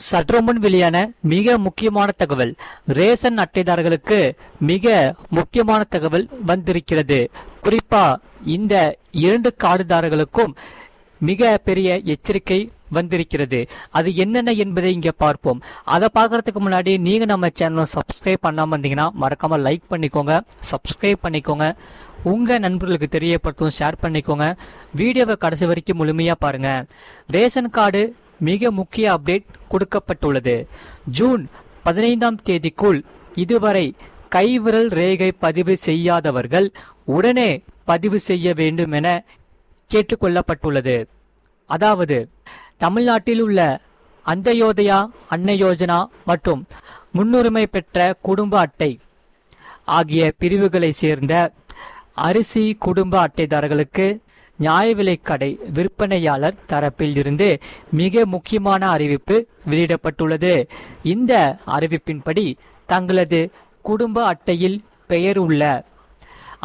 சற்றுமுன் வெளியான மிக முக்கியமான தகவல். ரேஷன் அட்டைதாரர்களுக்கு மிக முக்கியமான தகவல் வந்திருக்கிறது. குறிப்பா இந்த 2 கார்டுதாரர்களுக்கும் மிக பெரிய எச்சரிக்கை வந்திருக்கிறது. அது என்னென்ன என்பதை இங்க பார்ப்போம். அதை பார்க்கறதுக்கு முன்னாடி நீங்க நம்ம சேனலை சப்ஸ்கிரைப் பண்ணாம இருந்தீங்கன்னா மறக்காம லைக் பண்ணிக்கோங்க, சப்ஸ்கிரைப் பண்ணிக்கோங்க, உங்க நண்பர்களுக்கு தெரியப்படுத்தும், ஷேர் பண்ணிக்கோங்க. வீடியோவை கடைசி வரைக்கும் முழுமையா பாருங்க. ரேஷன் கார்டு மிக முக்கிய அப்டேட் கொடுக்கப்பட்டுள்ளது. ஜூன் 15ஆம் தேதிக்குள் இதுவரை கைவிரல் ரேகை பதிவு செய்யாதவர்கள் உடனே பதிவு செய்ய வேண்டும் என கேட்டுக்கொள்ளப்பட்டுள்ளது. அதாவது தமிழ்நாட்டில் உள்ள அந்தயோதயா, அன்ன யோஜனா மற்றும் முன்னுரிமை பெற்ற குடும்ப அட்டை ஆகிய பிரிவுகளை சேர்ந்த அரிசி குடும்ப அட்டைதாரர்களுக்கு நியாய விலைக்கடை விற்பனையாளர் தரப்பில் இருந்து மிக முக்கியமான அறிவிப்பு வெளியிடப்பட்டுள்ளது. இந்த அறிவிப்பின்படி தங்களது குடும்ப அட்டையில் பெயர் உள்ள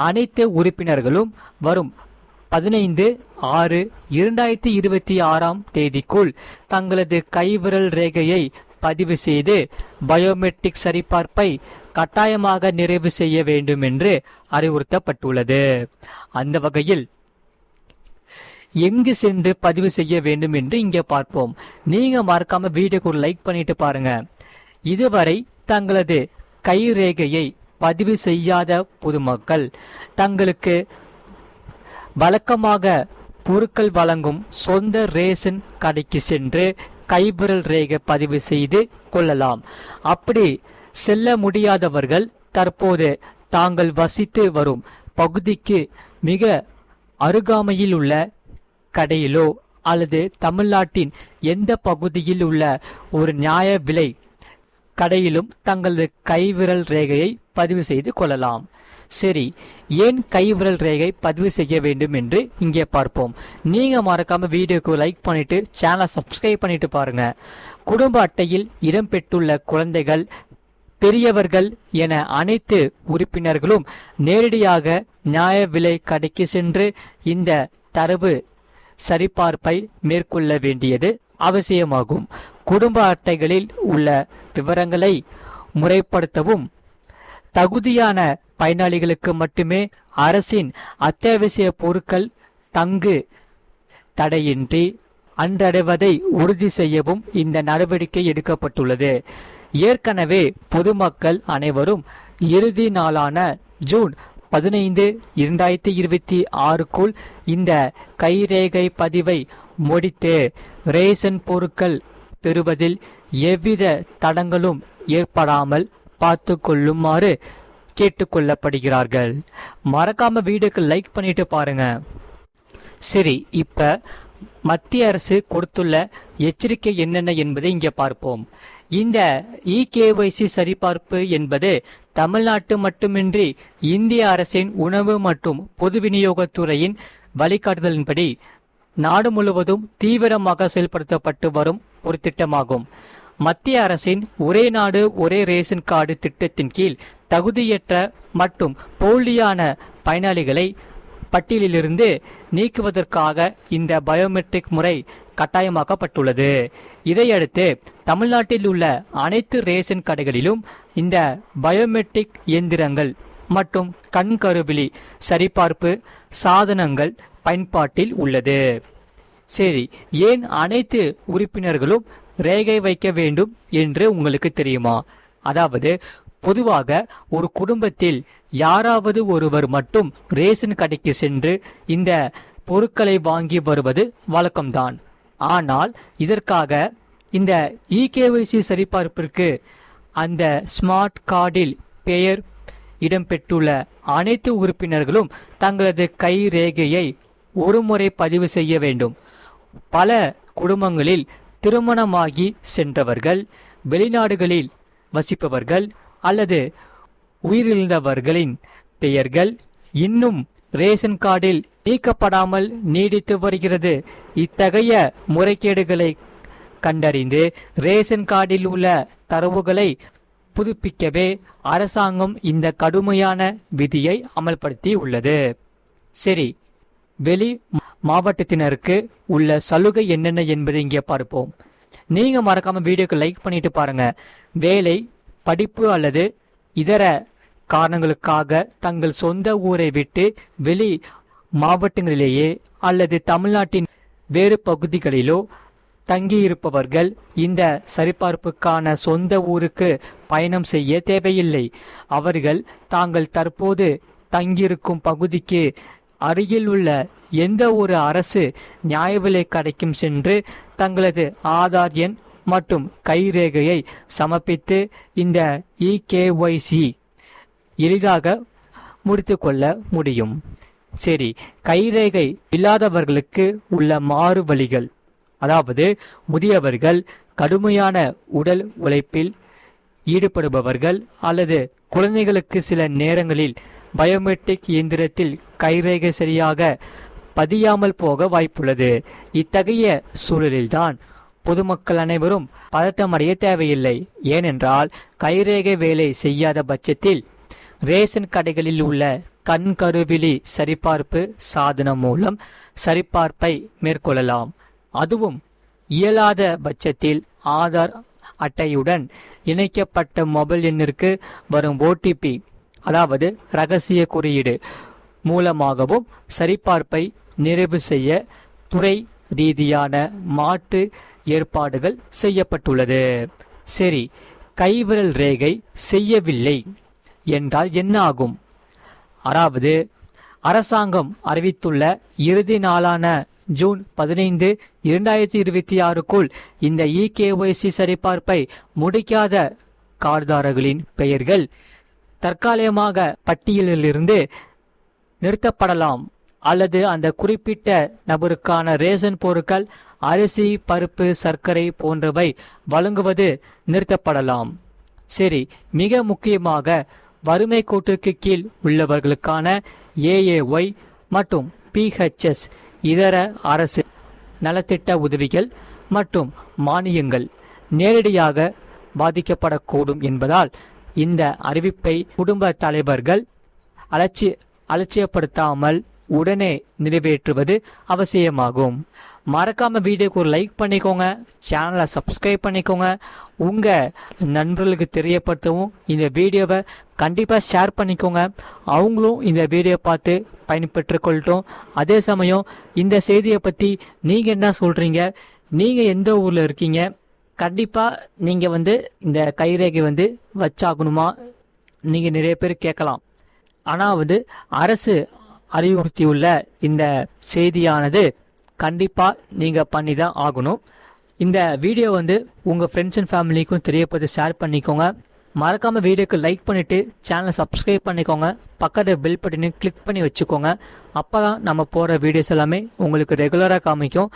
அனைத்து உறுப்பினர்களும் வரும் 15/6/2026 தேதிக்குள் தங்களது கைவிரல் ரேகையை பதிவு செய்து பயோமெட்ரிக் சரிபார்ப்பை கட்டாயமாக நிறைவு செய்ய வேண்டும் என்று அறிவுறுத்தப்பட்டுள்ளது. அந்த வகையில் எங்கு சென்று பதிவு செய்ய வேண்டும் என்று இங்கே பார்ப்போம். நீங்க மறக்காம வீடியோக்கு ஒரு லைக் பண்ணிட்டு பாருங்க. இதுவரை தங்களது கை ரேகையை பதிவு செய்யாத பொதுமக்கள் தங்களுக்கு வழக்கமாக பொருட்கள் வழங்கும் சொந்த ரேஷன் கடைக்கு சென்று கைவிரல் ரேகை பதிவு செய்து கொள்ளலாம். அப்படி செல்ல முடியாதவர்கள் தற்போது தாங்கள் வசித்து வரும் பகுதிக்கு மிக அருகாமையில் உள்ள கடையிலோ அல்லது தமிழ்நாட்டின் எந்த பகுதியில் உள்ள ஒரு நியாய விலை கடையிலும் தங்களது கைவிரல் ரேகையை பதிவு செய்து கொள்ளலாம். சரி, ஏன் கைவிரல் ரேகை பதிவு செய்ய வேண்டும் என்று இங்கே பார்ப்போம். நீங்க மறக்காம வீடியோக்கு லைக் பண்ணிட்டு சேனலை சப்ஸ்கிரைப் பண்ணிட்டு பாருங்க. குடும்ப அட்டையில் இடம்பெற்றுள்ள குழந்தைகள், பெரியவர்கள் என அனைத்து உறுப்பினர்களும் நேரடியாக நியாய விலை கடைக்கு சென்று இந்த தரவு சரிபார்ப்பை மேற்கொள்ள வேண்டியது அவசியமாகும். குடும்ப அட்டைகளில் உள்ள விவரங்களை முறைப்படுத்தவும் தகுதியான பயனாளிகளுக்கு மட்டுமே அரசின் அத்தியாவசிய பொருட்கள் தங்கு தடையின்றி அன்றடைவதை உறுதி செய்யவும் இந்த நடவடிக்கை எடுக்கப்பட்டுள்ளது. ஏற்கனவே பொதுமக்கள் அனைவரும் இறுதி நாளான ஜூன் 15, 2026க்குள் இந்த கைரேகை பதிவை முடித்து ரேஷன் பொருட்கள் பெறுவதில் எவ்வித தடங்களும் ஏற்படாமல் பார்த்து கொள்ளுமாறு கேட்டுக்கொள்ளப்படுகிறார்கள். மறக்காம வீடியோக்கு லைக் பண்ணிட்டு பாருங்க. சரி, இப்ப மத்திய அரசு கொடுத்துள்ள எச்சரிக்கை என்னென்ன என்பதை இங்கே பார்ப்போம். இந்த இகேஒய்சி சரிபார்ப்பு என்பது தமிழ்நாட்டு மட்டுமின்றி இந்திய அரசின் உணவு மற்றும் பொது விநியோகத்துறையின் வழிகாட்டுதலின்படி நாடு முழுவதும் தீவிரமாக செயல்படுத்தப்பட்டு வரும் ஒரு திட்டமாகும். மத்திய அரசின் ஒரே நாடு ஒரே ரேஷன் கார்டு திட்டத்தின் கீழ் தகுதியற்ற மற்றும் போலியான பயனாளிகளை பட்டியலிலிருந்து நீக்குவதற்காக இந்த பயோமெட்ரிக் முறை கட்டாயமாக்கப்பட்டுள்ளது. இதையடுத்து தமிழ்நாட்டில் உள்ள அனைத்து ரேஷன் கடைகளிலும் இந்த பயோமெட்ரிக் இயந்திரங்கள் மற்றும் கண்கருவிழி சரிபார்ப்பு சாதனங்கள் பயன்பாட்டில் உள்ளது. சரி, ஏன் அனைத்து உறுப்பினர்களும் ரேகை வைக்க வேண்டும் என்று உங்களுக்கு தெரியுமா? அதாவது பொதுவாக ஒரு குடும்பத்தில் யாராவது ஒருவர் மட்டும் ரேஷன் கடைக்கு சென்று இந்த பொருட்களை வாங்கி வருவது வழக்கம்தான். ஆனால் இதற்காக இந்த இகேஒய்சி சரிபார்ப்பிற்கு அந்த ஸ்மார்ட் கார்டில் பெயர் இடம்பெற்றுள்ள அனைத்து உறுப்பினர்களும் தங்களது கை ரேகையை ஒருமுறை பதிவு செய்ய வேண்டும். பல குடும்பங்களில் திருமணமாகி சென்றவர்கள், வெளிநாடுகளில் வசிப்பவர்கள் அல்லது உயிரிழந்தவர்களின் பெயர்கள் இன்னும் ரேஷன் கார்டில் நீக்கப்படாமல் நீடித்து வருகிறது. இத்தகைய முறைகேடுகளை கண்டறிந்து ரேஷன் கார்டில் உள்ள தரவுகளை புதுப்பிக்கவே அரசாங்கம் இந்த கடுமையான விதியை அமல்படுத்தி உள்ளது. சரி, வெளி மாவட்டத்தினருக்கு உள்ள சலுகை என்னென்ன என்பதை இங்கே பார்ப்போம். நீங்க மறக்காம வீடியோக்கு லைக் பண்ணிட்டு பாருங்க. வேலை, படிப்பு அல்லது இதர காரணங்களுக்காக தங்கள் சொந்த ஊரை விட்டு வெளி மாவட்டங்களிலேயே அல்லது தமிழ்நாட்டின் வேறு பகுதிகளிலோ தங்கியிருப்பவர்கள் இந்த சரிபார்ப்புக்கான சொந்த ஊருக்கு பயணம் செய்ய தேவையில்லை. அவர்கள் தாங்கள் தற்போது தங்கியிருக்கும் பகுதிக்கு அருகில் உள்ள எந்த ஒரு அரசு நியாய விலைக் கடைக்கும் சென்று தங்களது ஆதார் எண் மற்றும் கைரேகையை சமர்ப்பித்து இந்த இகேஒய்சி எளிதாக முடித்து கொள்ள முடியும். சரி, கைரேகை இல்லாதவர்களுக்கு உள்ள மாறு வழிகள், அதாவது முதியவர்கள், கடுமையான உடல் உழைப்பில் ஈடுபடுபவர்கள் அல்லது குழந்தைகளுக்கு சில நேரங்களில் பயோமெட்ரிக் இயந்திரத்தில் கைரேகை சரியாக பதியாமல் போக வாய்ப்புள்ளது. இத்தகைய சூழலில்தான் பொதுமக்கள் அனைவரும் பதட்டமடைய தேவையில்லை. ஏனென்றால் கைரேகை வேலை செய்யாத பட்சத்தில் ரேஷன் கடைகளில் உள்ள கண்கருவிழி சரிபார்ப்பு சாதனம் மூலம் சரிபார்ப்பை மேற்கொள்ளலாம். அதுவும் இயலாத பட்சத்தில் ஆதார் அட்டையுடன் இணைக்கப்பட்ட மொபைல் எண்ணிற்கு வரும் ஓடிபி, அதாவது ரகசிய குறியீடு மூலமாகவும் சரிபார்ப்பை நிறைவு செய்ய துறை ரீதியான மாற்று ஏற்பாடுகள் செய்யப்பட்டுள்ளது. சரி, கைவிரல் ரேகை செய்யவில்லை என்றால் என்ன ஆகும்? அதாவது அரசாங்கம் அறிவித்துள்ள இறுதி நாளான ஜூன் 15, 2026க்குள் இந்த இகேஒய்சி சரிபார்ப்பை முடிக்காத கார்டுதாரர்களின் பெயர்கள் தற்காலிகமாக பட்டியலிலிருந்து நிறுத்தப்படலாம் அல்லது அந்த குறிப்பிட்ட நபருக்கான ரேஷன் பொருட்கள், அரிசி, பருப்பு, சர்க்கரை போன்றவை வழங்குவது நிறுத்தப்படலாம். சரி, மிக முக்கியமாக வறுமை கோட்டிற்கு கீழ் உள்ளவர்களுக்கான ஏஏஒய் மற்றும் பிஹெச்எஸ் இதர அரசு நலத்திட்ட உதவிகள் மற்றும் மானியங்கள் நேரடியாக பாதிக்கப்படக்கூடும் என்பதால் இந்த அறிவிப்பை குடும்ப தலைவர்கள் அலட்சியப்படுத்தாமல் உடனே நிறைவேற்றுவது அவசியமாகும். மறக்காம வீடியோக்கு ஒரு லைக் பண்ணிக்கோங்க, சேனலை சப்ஸ்கிரைப் பண்ணிக்கோங்க, உங்க நண்பர்களுக்கு தெரியப்படுத்தவும் இந்த வீடியோவை கண்டிப்பாக ஷேர் பண்ணிக்கோங்க. அவங்களும் இந்த வீடியோ பார்த்து பயன்பெற்று கொள்ளட்டும். அதே சமயம் இந்த செய்தியை பற்றி நீங்கள் என்ன சொல்கிறீங்க? நீங்கள் எந்த ஊரில் இருக்கீங்க? கண்டிப்பாக நீங்கள் இந்த கைரேகை வச்சாகணுமா? நீங்கள் நிறைய பேர் கேட்கலாம். ஆனால் அரசு அறிவுறுத்தியுள்ள இந்த செய்தியானது கண்டிப்பாக நீங்கள் பண்ணி தான் ஆகணும். இந்த வீடியோ உங்கள் ஃப்ரெண்ட்ஸ் அண்ட் ஃபேமிலிக்கும் தெரியப்படுத்தி ஷேர் பண்ணிக்கோங்க. மறக்காமல் வீடியோக்கு லைக் பண்ணிவிட்டு சேனலை சப்ஸ்கிரைப் பண்ணிக்கோங்க. பக்கத்து பெல் பட்டனையும் கிளிக் பண்ணி வச்சுக்கோங்க. அப்போ தான் நம்ம போகிற வீடியோஸ் எல்லாமே உங்களுக்கு ரெகுலராக காமிக்கும்.